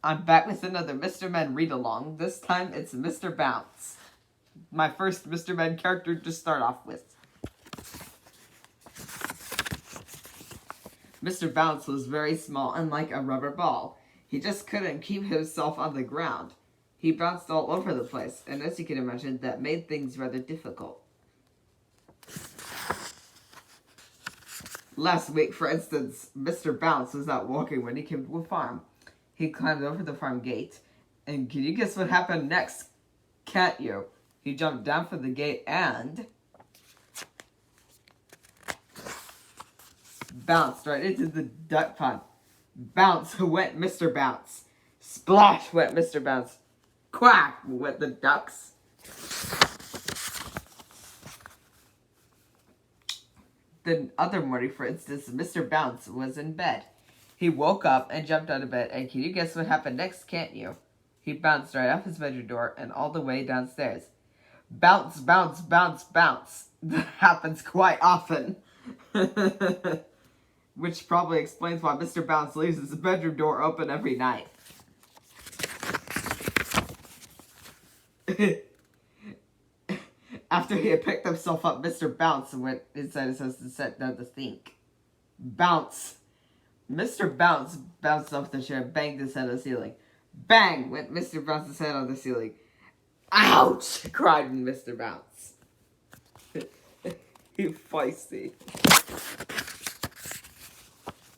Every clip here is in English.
I'm back with another Mr. Men read-along. This time it's Mr. Bounce. My first Mr. Men character to start off with. Mr. Bounce was very small and like a rubber ball. He just couldn't keep himself on the ground. He bounced all over the place, and as you can imagine, that made things rather difficult. Last week, for instance, Mr. Bounce was out walking when he came to a farm. He climbed over the farm gate, and can you guess what happened next? Can't you? He jumped down from the gate and bounced right into the duck pond. Bounce went Mr. Bounce. Splash went Mr. Bounce. Quack went the ducks. The other morning, for instance, Mr. Bounce was in bed. He woke up and jumped out of bed, and can you guess what happened next, can't you? He bounced right off his bedroom door and all the way downstairs. Bounce, bounce, bounce, bounce. That happens quite often. Which probably explains why Mr. Bounce leaves his bedroom door open every night. After he had picked himself up, Mr. Bounce went inside his house and sat down to think. Bounce. Mr. Bounce bounced off the chair and banged his head on the ceiling. Bang went Mr. Bounce's head on the ceiling. Ouch! Cried Mr. Bounce. He feisty.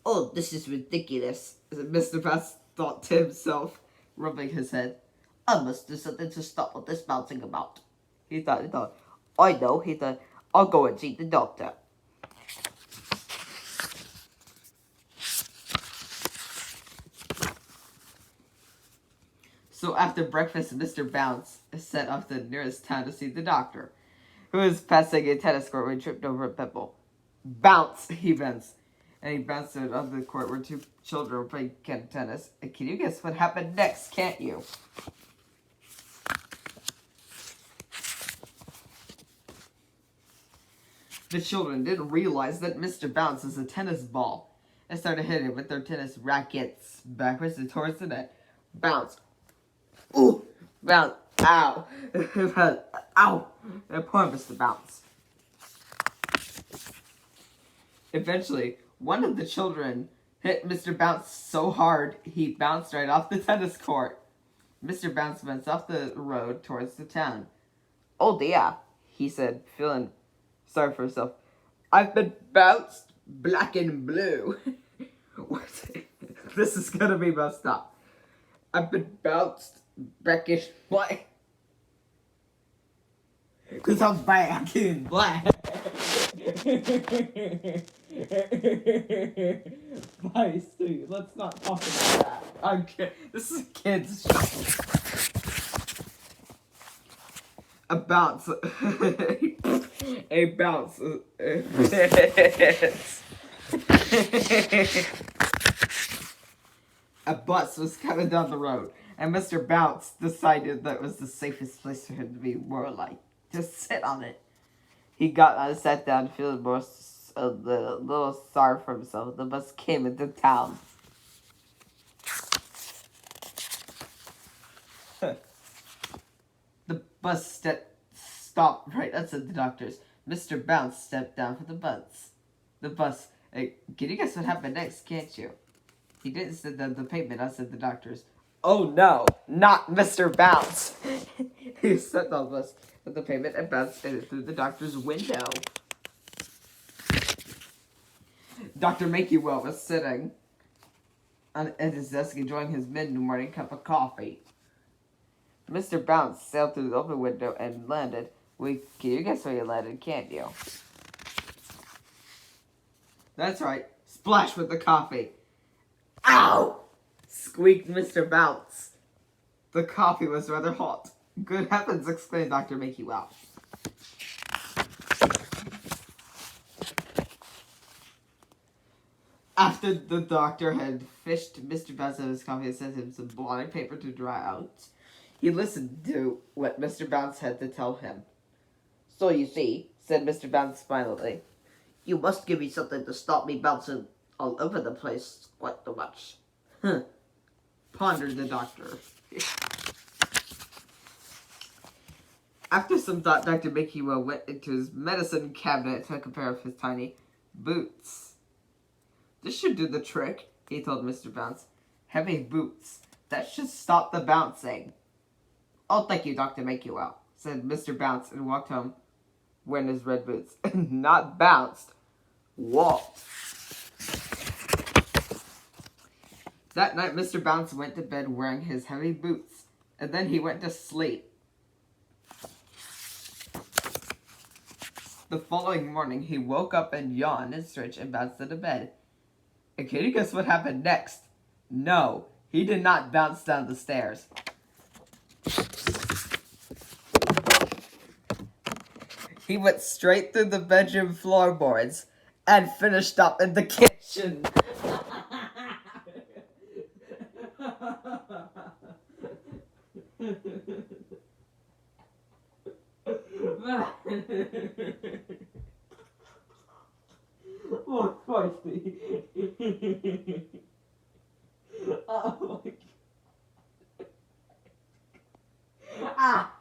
Oh, this is ridiculous, Mr. Bounce thought to himself, rubbing his head. I must do something to stop all this bouncing about. He thought, I know, he thought, I'll go and see the doctor. So after breakfast, Mr. Bounce set off to the nearest town to see the doctor, who was passing a tennis court when he tripped over a pebble. Bounce, he bounced. And he bounced out of the court where two children were playing tennis. And can you guess what happened next, can't you? The children didn't realize that Mr. Bounce was a tennis ball and started hitting with their tennis rackets backwards and towards the net. Bounce. Ooh! Bounce. Ow! Ow! And poor Mr. Bounce. Eventually, one of the children hit Mr. Bounce so hard, he bounced right off the tennis court. Mr. Bounce bounced off the road towards the town. Oh dear, he said, feeling sorry for himself. I've been bounced black and blue. This is gonna be messed up. I've been bounced black and white. Cause I'm black and black. Feisty, let's not talk about that. Okay, this is a kid's show. A bounce. A bounce. A bus was coming down the road, and Mr. Bounce decided that was the safest place for him to be, more like, just sit on it. He got on and sat down, feeling a little sorry for himself. The bus came into town. The bus stopped right outside the doctor's. Mr. Bounce stepped down from the bus. Hey, can you guess what happened next, can't you? He didn't sit down the pavement outside the doctor's. Oh no, not Mr. Bounce! He stepped on the bus at the pavement and bounced in it through the doctor's window. Dr. Makewell was sitting at his desk enjoying his mid-morning cup of coffee. Mr. Bounce sailed through the open window and landed. Can you guess where he landed, can't you? That's right. Splash with the coffee. Ow! Squeaked Mr. Bounce. The coffee was rather hot. Good heavens, exclaimed Dr. Makewell. After the doctor had fished Mr. Bounce out of his coffee and sent him some blotting paper to dry out, he listened to what Mr. Bounce had to tell him. So you see, said Mr. Bounce smilingly, you must give me something to stop me bouncing all over the place quite so much. pondered the doctor. After some thought, Dr. Makeywill went into his medicine cabinet and took a pair of his tiny boots. This should do the trick, he told Mr. Bounce. Heavy boots. That should stop the bouncing. Oh, thank you, Dr. Makeywill, said Mr. Bounce and walked home wearing his red boots. Not bounced. Walked. That night, Mr. Bounce went to bed wearing his heavy boots, and then he went to sleep. The following morning, he woke up and yawned and stretched and bounced into bed. And can you guess what happened next? No, he did not bounce down the stairs. He went straight through the bedroom floorboards and finished up in the kitchen. Oh, spicy. Oh my God. Ah.